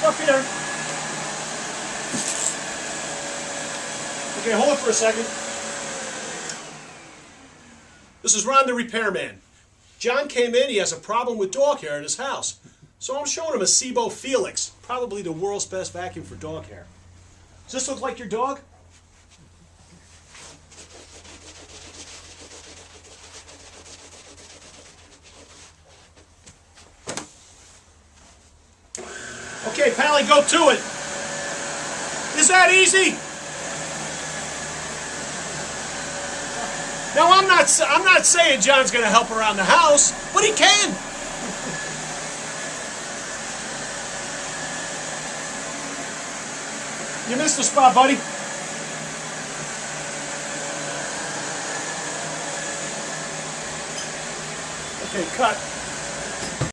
Up here. Okay, hold it for a second. This is Ron the repairman. John came in, he has a problem with dog hair in his house. So I'm showing him a SEBO Felix, probably the world's best vacuum for dog hair. Does this look like your dog? Okay, Pally, go to it. Is that easy? Now, I'm not saying John's going to help around the house, but he can. You missed the spot, buddy. Okay, cut.